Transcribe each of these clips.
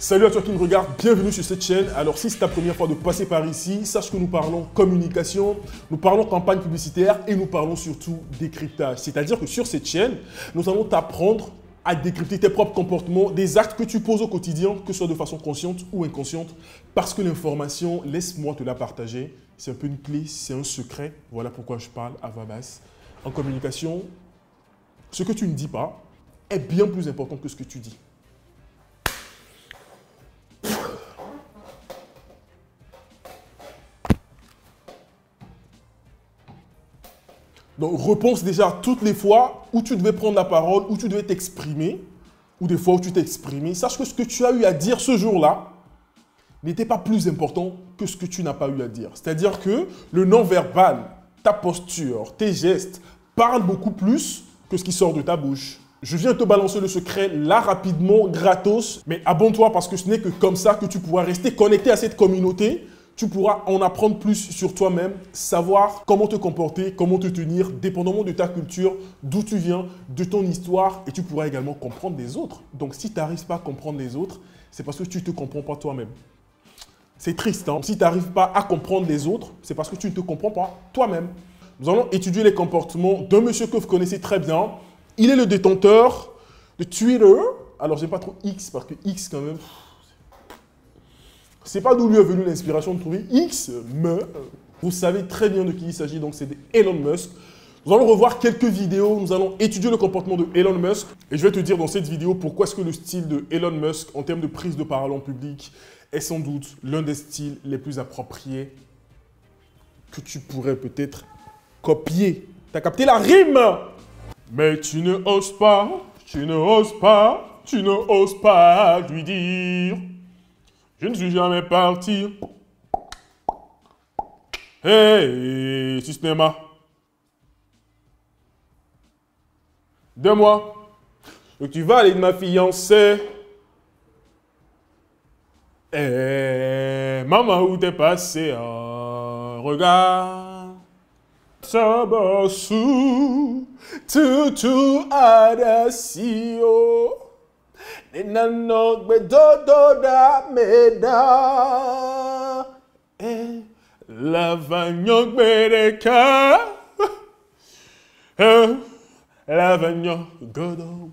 Salut à toi qui me regarde, bienvenue sur cette chaîne. Alors si c'est ta première fois de passer par ici, sache que nous parlons communication, nous parlons campagne publicitaire et nous parlons surtout décryptage. C'est-à-dire que sur cette chaîne, nous allons t'apprendre à décrypter tes propres comportements, des actes que tu poses au quotidien, que ce soit de façon consciente ou inconsciente, parce que l'information, laisse-moi te la partager, c'est un peu une clé, c'est un secret. Voilà pourquoi je parle à voix basse. En communication, ce que tu ne dis pas est bien plus important que ce que tu dis. Donc, repense déjà toutes les fois où tu devais prendre la parole, où tu devais t'exprimer, ou des fois où tu t'es exprimé. Sache que ce que tu as eu à dire ce jour-là n'était pas plus important que ce que tu n'as pas eu à dire. C'est-à-dire que le non-verbal, ta posture, tes gestes parlent beaucoup plus que ce qui sort de ta bouche. Je viens te balancer le secret là rapidement, gratos, mais abonne-toi parce que ce n'est que comme ça que tu pourras rester connecté à cette communauté. Tu pourras en apprendre plus sur toi-même, savoir comment te comporter, comment te tenir, dépendamment de ta culture, d'où tu viens, de ton histoire, et tu pourras également comprendre les autres. Donc si tu n'arrives pas à comprendre les autres, c'est parce que tu ne te comprends pas toi-même. C'est triste, hein? Si tu n'arrives pas à comprendre les autres, c'est parce que tu ne te comprends pas toi-même. Nous allons étudier les comportements d'un monsieur que vous connaissez très bien. Il est le détenteur de Twitter. Alors, j'aime pas trop X, parce que X, quand même... C'est pas d'où lui est venue l'inspiration de trouver X, mais vous savez très bien de qui il s'agit, donc c'est Elon Musk. Nous allons revoir quelques vidéos, nous allons étudier le comportement de Elon Musk et je vais te dire dans cette vidéo pourquoi est-ce que le style de Elon Musk en termes de prise de parole en public est sans doute l'un des styles les plus appropriés que tu pourrais peut-être copier. T'as capté la rime? Mais tu ne oses pas, tu ne oses pas, tu ne oses pas lui dire. Je ne suis jamais parti. Hey, Systema. De moi. Donc tu vas aller de ma fiancée. Hey, maman, où t'es passé? Regarde. Sabasu. Tutu adasio. Nenanok bedodo da meda la vanyok bereka la vanyok godo.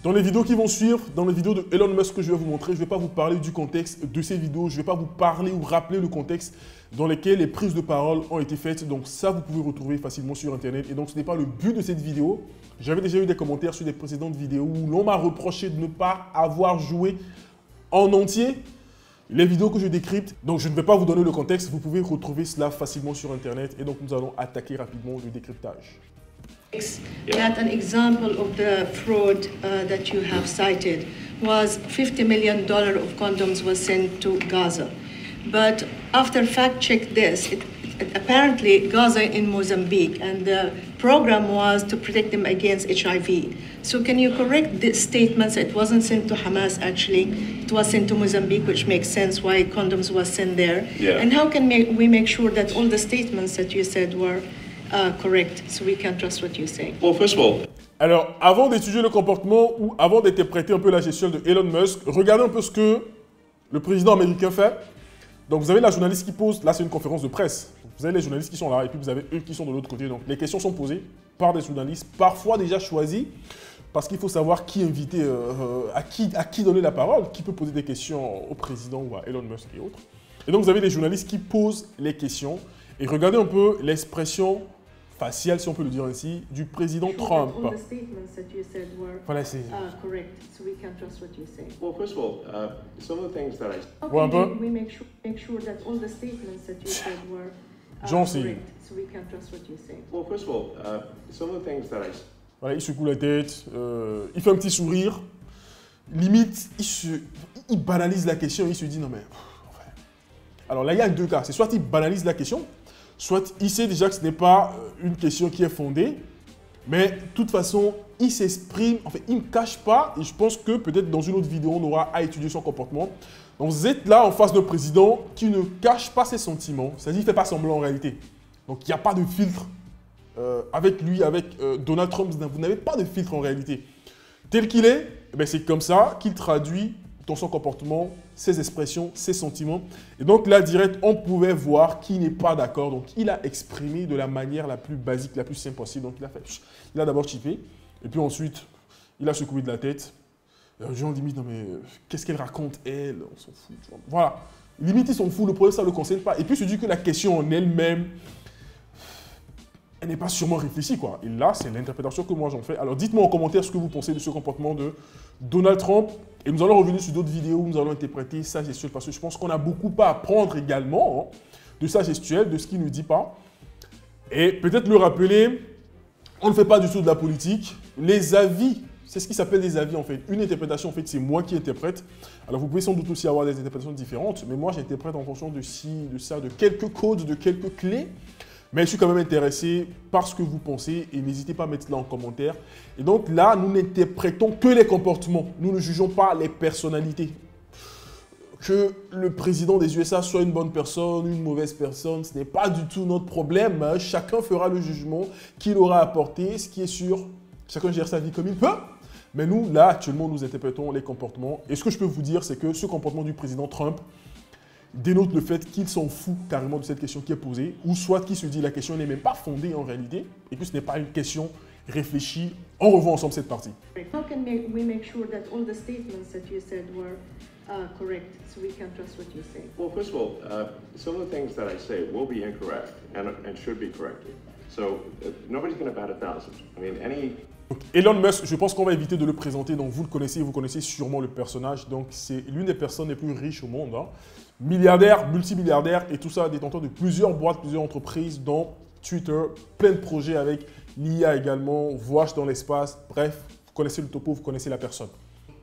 Dans les vidéos qui vont suivre, dans les vidéos de Elon Musk que je vais vous montrer, je ne vais pas vous parler du contexte de ces vidéos, je ne vais pas vous parler ou rappeler le contexte dans lequel les prises de parole ont été faites. Donc ça, vous pouvez retrouver facilement sur Internet. Et donc ce n'est pas le but de cette vidéo. J'avais déjà eu des commentaires sur des précédentes vidéos où l'on m'a reproché de ne pas avoir joué en entier les vidéos que je décrypte. Donc je ne vais pas vous donner le contexte, vous pouvez retrouver cela facilement sur Internet. Et donc nous allons attaquer rapidement le décryptage. That an example of the fraud that you have cited was $50 million of condoms was sent to Gaza. But after fact-check this, apparently Gaza in Mozambique, and the program was to protect them against HIV. So can you correct the statements? It wasn't sent to Hamas actually, it was sent to Mozambique, which makes sense why condoms was sent there. Yeah. And how can we make sure that all the statements that you said were correct, so we can trust what you say? Well, first of all, Alors, avant d'étudier le comportement ou avant d'interpréter un peu la gestion de Elon Musk, regardez un peu ce que le président américain fait. Donc, vous avez la journaliste qui pose, là c'est une conférence de presse. Vous avez les journalistes qui sont là et puis vous avez eux qui sont de l'autre côté. Donc, les questions sont posées par des journalistes, parfois déjà choisis, parce qu'il faut savoir qui inviter, à qui donner la parole, qui peut poser des questions au président ou à Elon Musk et autres. Et donc, vous avez les journalistes qui posent les questions et regardez un peu l'expression faciale, si on peut le dire ainsi, du président Trump. All the statements that you said were Voilà, c'est... correct, so we can trust what you say. well, first of all, some of the things that I How Well, can but- we make sure that all the statements that you said were John C. correct, so we can trust what you say? well, first of all, some of the things that I Voilà, il secoue la tête, il fait un petit sourire. Limite, il banalise la question, il se dit non mais... enfin. Alors là, il y a deux cas. C'est soit il banalise la question, soit il sait déjà que ce n'est pas une question qui est fondée, mais de toute façon, il s'exprime, en fait, il ne cache pas, et je pense que peut-être dans une autre vidéo, on aura à étudier son comportement. Donc vous êtes là en face d'un président qui ne cache pas ses sentiments, c'est-à-dire qu'il ne fait pas semblant en réalité. Donc il n'y a pas de filtre avec lui, avec Donald Trump, vous n'avez pas de filtre en réalité. Tel qu'il est, eh bien, c'est comme ça qu'il traduit dans son comportement, ses expressions, ses sentiments. Et donc là, direct, on pouvait voir qu'il n'est pas d'accord. Donc il a exprimé de la manière la plus basique, la plus simple possible. Donc il a d'abord chippé. Et puis ensuite, il a secoué de la tête. Les gens limite, non mais qu'est-ce qu'elle raconte, elle? On s'en fout. Voilà. Limite, ils s'en foutent. Le problème, ça ne le concerne pas. Et puis, je dis que la question en elle-même, elle n'est pas sûrement réfléchie, quoi. Et là, c'est l'interprétation que moi j'en fais. Alors, dites-moi en commentaire ce que vous pensez de ce comportement de Donald Trump. Et nous allons revenir sur d'autres vidéos où nous allons interpréter sa gestuelle, parce que je pense qu'on a beaucoup à apprendre également de sa gestuelle, de ce qu'il ne dit pas. Et peut-être le rappeler, on ne fait pas du tout de la politique. Les avis, c'est ce qui s'appelle des avis, en fait. Une interprétation, en fait, c'est moi qui interprète. Alors, vous pouvez sans doute aussi avoir des interprétations différentes, mais moi, j'interprète en fonction de ci, de ça, de quelques codes, de quelques clés. Mais je suis quand même intéressé par ce que vous pensez et n'hésitez pas à mettre cela en commentaire. Et donc là, nous n'interprétons que les comportements. Nous ne jugeons pas les personnalités. Que le président des USA soit une bonne personne, une mauvaise personne, ce n'est pas du tout notre problème. Chacun fera le jugement qu'il aura apporté. Ce qui est sûr, chacun gère sa vie comme il peut. Mais nous, là, actuellement, nous interprétons les comportements. Et ce que je peux vous dire, c'est que ce comportement du président Trump dénote le fait qu'il s'en fout carrément de cette question qui est posée, ou soit qu'il se dit la question n'est même pas fondée en réalité, et que ce n'est pas une question réfléchie. On revoit ensemble cette partie. How can we make sure that all the statements that you said were correct, so we can trust what you say? Well, first of all, some of the things that I say will be incorrect and should be corrected. So nobody's going to bat 1,000. I mean, any... Donc, Elon Musk, je pense qu'on va éviter de le présenter, donc vous connaissez sûrement le personnage, donc c'est l'une des personnes les plus riches au monde, milliardaire, multimilliardaire et tout ça, détenteur de plusieurs boîtes, plusieurs entreprises, dont Twitter, plein de projets avec l'IA également, voyage dans l'espace, bref, vous connaissez le topo, vous connaissez la personne.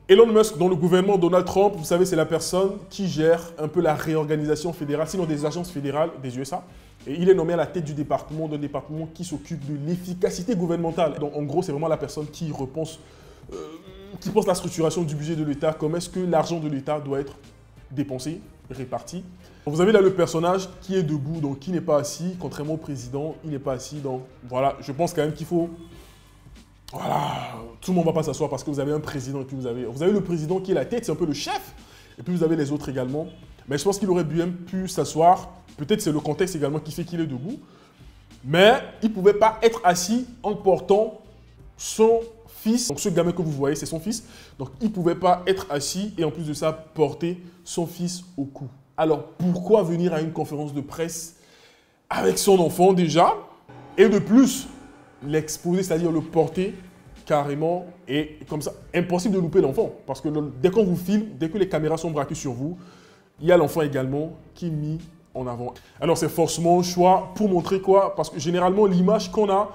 Elon Musk, dans le gouvernement Donald Trump, vous savez, c'est la personne qui gère un peu la réorganisation fédérale, sinon des agences fédérales des USA. Et il est nommé à la tête du département, d'un département qui s'occupe de l'efficacité gouvernementale. Donc en gros, c'est vraiment la personne qui pense la structuration du budget de l'État, comment est-ce que l'argent de l'État doit être dépensé, réparti. Vous avez là le personnage qui est debout, donc qui n'est pas assis, contrairement au président, il n'est pas assis. Donc voilà, je pense quand même qu'il faut... Voilà, tout le monde ne va pas s'asseoir parce que vous avez un président et puis vous avez le président qui est la tête, c'est un peu le chef. Et puis vous avez les autres également. Mais je pense qu'il aurait bien pu s'asseoir. Peut-être c'est le contexte également qui fait qu'il est debout. Mais il ne pouvait pas être assis en portant son fils. Donc ce gamin que vous voyez, c'est son fils. Donc il ne pouvait pas être assis et en plus de ça, porter son fils au cou. Alors pourquoi venir à une conférence de presse avec son enfant déjà? Et de plus, l'exposer, c'est-à-dire le porter carrément. Et comme ça, impossible de louper l'enfant. Parce que dès qu'on vous filme, dès que les caméras sont braquées sur vous, il y a l'enfant également qui est mis en avant. Alors c'est forcément un choix pour montrer quoi? Parce que généralement l'image qu'on a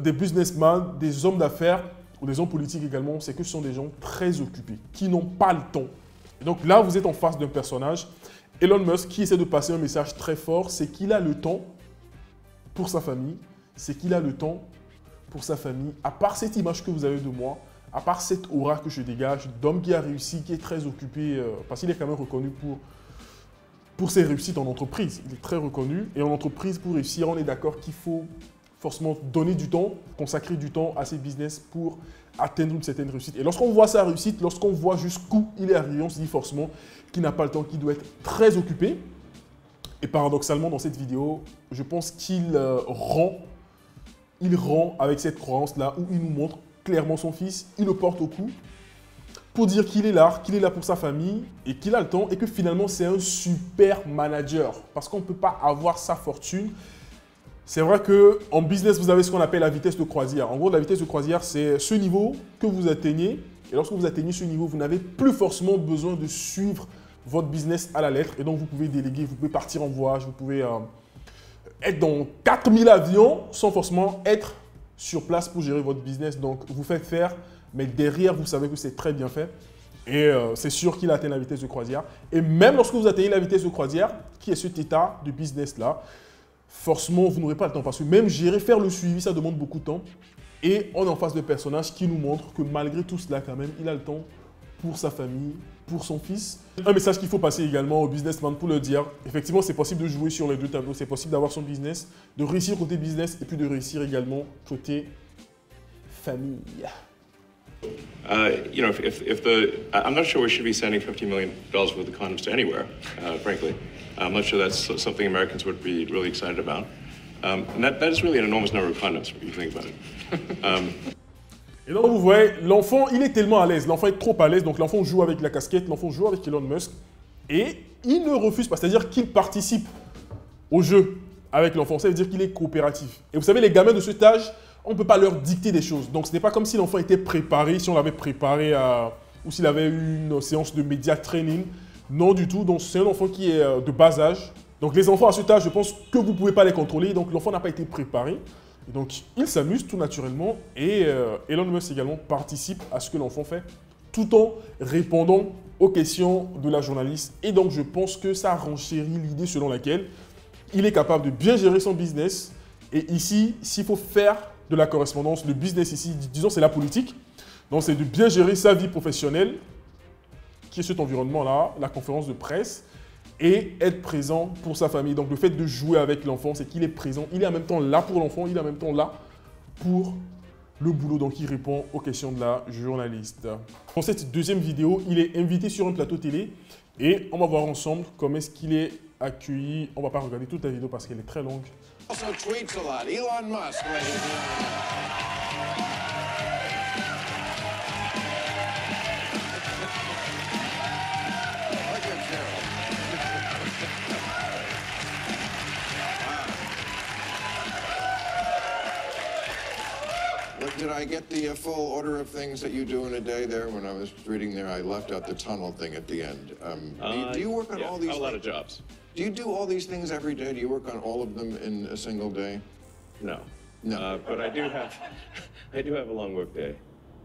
des businessmen, des hommes d'affaires ou des hommes politiques également, c'est que ce sont des gens très occupés, qui n'ont pas le temps. Et donc là, vous êtes en face d'un personnage, Elon Musk, qui essaie de passer un message très fort, c'est qu'il a le temps pour sa famille, c'est qu'il a le temps pour sa famille, à part cette image que vous avez de moi, à part cette aura que je dégage d'homme qui a réussi, qui est très occupé, parce qu'il est quand même reconnu pour ses réussites en entreprise. Il est très reconnu. Et en entreprise, pour réussir, on est d'accord qu'il faut forcément donner du temps, consacrer du temps à ses business pour atteindre une certaine réussite. Et lorsqu'on voit sa réussite, lorsqu'on voit jusqu'où il est arrivé, on se dit forcément qu'il n'a pas le temps, qu'il doit être très occupé. Et paradoxalement, dans cette vidéo, je pense qu'il rend avec cette croyance-là où il nous montre clairement son fils, il le porte au cou pour dire qu'il est là pour sa famille et qu'il a le temps et que finalement c'est un super manager parce qu'on ne peut pas avoir sa fortune. C'est vrai qu'en business, vous avez ce qu'on appelle la vitesse de croisière. En gros, la vitesse de croisière, c'est ce niveau que vous atteignez et lorsque vous atteignez ce niveau, vous n'avez plus forcément besoin de suivre votre business à la lettre et donc vous pouvez déléguer, vous pouvez partir en voyage, vous pouvez être dans 4000 avions sans forcément être sur place pour gérer votre business. Donc, vous faites faire, mais derrière, vous savez que c'est très bien fait. Et c'est sûr qu'il atteint la vitesse de croisière. Et même lorsque vous atteignez la vitesse de croisière, qui est cet état de business-là, forcément, vous n'aurez pas le temps. Parce que même gérer, faire le suivi, ça demande beaucoup de temps. Et on est en face de personnages qui nous montrent que malgré tout cela, quand même, il a le temps pour sa famille, pour son fils. Un message qu'il faut passer également aux businessmen pour leur dire, effectivement, c'est possible de jouer sur les deux tableaux. C'est possible d'avoir son business, de réussir côté business et puis de réussir également côté famille. You know, I'm not sure we should be sending $50 million worth of condoms to anywhere, frankly. I'm not sure that's something Americans would be really excited about. And that is really an enormous number of condoms, if you think about it. Et donc, vous voyez, l'enfant, il est tellement à l'aise. L'enfant est trop à l'aise. Donc, l'enfant joue avec la casquette. L'enfant joue avec Elon Musk. Et il ne refuse pas. C'est-à-dire qu'il participe au jeu avec l'enfant. Ça veut dire qu'il est coopératif. Et vous savez, les gamins de cet âge, on ne peut pas leur dicter des choses. Donc, ce n'est pas comme si l'enfant était préparé, si on l'avait préparé ou s'il avait eu une séance de média training. Non du tout. Donc, c'est un enfant qui est de bas âge. Donc, les enfants à cet âge, je pense que vous ne pouvez pas les contrôler. Donc, l'enfant n'a pas été préparé. Et donc, il s'amuse tout naturellement et Elon Musk également participe à ce que l'enfant fait tout en répondant aux questions de la journaliste. Et donc, je pense que ça renchérit l'idée selon laquelle il est capable de bien gérer son business. Et ici, s'il faut faire de la correspondance, le business ici, disons, c'est la politique. Donc, c'est de bien gérer sa vie professionnelle, qui est cet environnement-là, la conférence de presse, et être présent pour sa famille. Donc le fait de jouer avec l'enfant, c'est qu'il est présent, il est en même temps là pour l'enfant, il est en même temps là pour le boulot. Donc il répond aux questions de la journaliste. Dans cette deuxième vidéo, il est invité sur un plateau télé et on va voir ensemble comment est-ce qu'il est accueilli. On ne va pas regarder toute la vidéo parce qu'elle est très longue. Also tweets a lot. Elon Musk, ladies and gentlemen. Did I get the full order of things that you do in a day there? When I was reading there, I left out the tunnel thing at the end. Do you work on all these? A lot of jobs. Do you do all these things every day? Do you work on all of them in a single day? No. No. But I do have a long work day.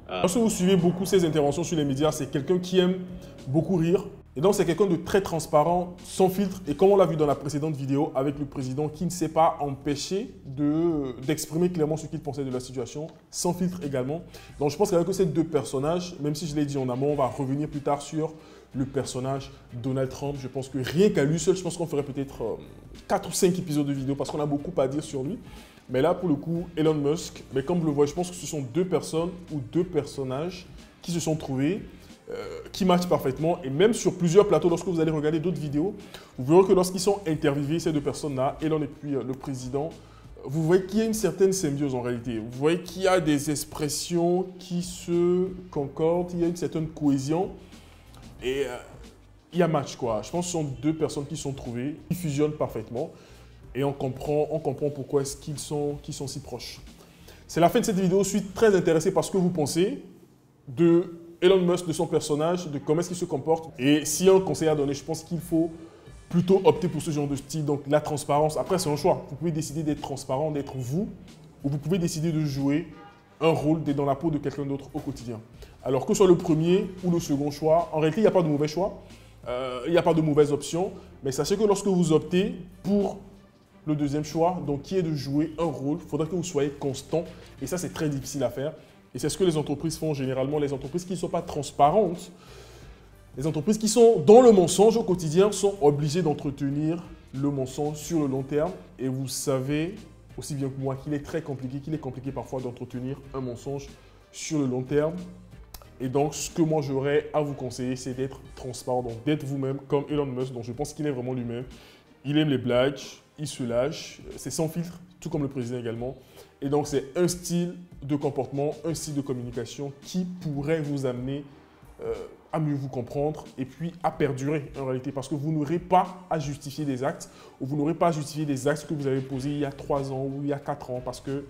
Lorsque vous suivez beaucoup ses interventions sur les médias, c'est quelqu'un qui aime beaucoup rire. Et donc, c'est quelqu'un de très transparent, sans filtre. Et comme on l'a vu dans la précédente vidéo avec le président qui ne s'est pas empêché d'exprimer clairement ce qu'il pensait de la situation, sans filtre également. Donc, je pense qu'avec ces deux personnages, même si je l'ai dit en amont, on va revenir plus tard sur le personnage Donald Trump. Je pense que rien qu'à lui seul, je pense qu'on ferait peut-être 4 ou 5 épisodes de vidéo parce qu'on a beaucoup à dire sur lui. Mais là, pour le coup, Elon Musk, mais comme vous le voyez, je pense que ce sont deux personnes ou deux personnages qui se sont trouvés, qui matchent parfaitement. Et même sur plusieurs plateaux, lorsque vous allez regarder d'autres vidéos, vous verrez que lorsqu'ils sont interviewés, ces deux personnes-là, Elon et puis le président, vous voyez qu'il y a une certaine symbiose en réalité. Vous voyez qu'il y a des expressions qui se concordent, il y a une certaine cohésion. Et il y a match, quoi. Je pense que ce sont deux personnes qui sont trouvées, qui fusionnent parfaitement. Et on comprend pourquoi est-ce qu'ils sont si proches. C'est la fin de cette vidéo. Je suis très intéressé par ce que vous pensez de Elon Musk, de son personnage, de comment est-ce qu'il se comporte. Et s'il y a un conseil à donner, je pense qu'il faut plutôt opter pour ce genre de style. Donc la transparence, après c'est un choix. Vous pouvez décider d'être transparent, d'être vous, ou vous pouvez décider de jouer un rôle, d'être dans la peau de quelqu'un d'autre au quotidien. Alors que ce soit le premier ou le second choix, en réalité il n'y a pas de mauvais choix, il n'y a pas de mauvaise option. Mais sachez que lorsque vous optez pour le deuxième choix, donc qui est de jouer un rôle, il faudra que vous soyez constant. Et ça, c'est très difficile à faire. Et c'est ce que les entreprises font généralement. Les entreprises qui ne sont pas transparentes, les entreprises qui sont dans le mensonge au quotidien sont obligées d'entretenir le mensonge sur le long terme. Et vous savez aussi bien que moi qu'il est très compliqué, qu'il est compliqué parfois d'entretenir un mensonge sur le long terme. Et donc, ce que moi j'aurais à vous conseiller, c'est d'être transparent, donc d'être vous-même comme Elon Musk, dont je pense qu'il est vraiment lui-même. Il aime les blagues, il se lâche, c'est sans filtre, tout comme le président également. Et donc, c'est un style de comportement, un style de communication qui pourrait vous amener à mieux vous comprendre et puis à perdurer en réalité. Parce que vous n'aurez pas à justifier des actes ou vous n'aurez pas à justifier des actes que vous avez posés il y a 3 ans ou il y a 4 ans parce que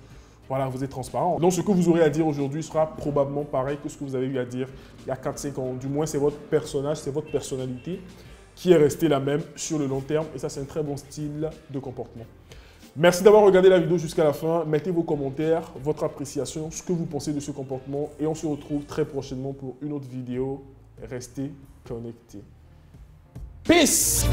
voilà, vous êtes transparent. Donc, ce que vous aurez à dire aujourd'hui sera probablement pareil que ce que vous avez eu à dire il y a 4-5 ans. Du moins, c'est votre personnage, c'est votre personnalité qui est restée la même sur le long terme. Et ça, c'est un très bon style de comportement. Merci d'avoir regardé la vidéo jusqu'à la fin. Mettez vos commentaires, votre appréciation, ce que vous pensez de ce comportement. Et on se retrouve très prochainement pour une autre vidéo. Restez connectés. Peace!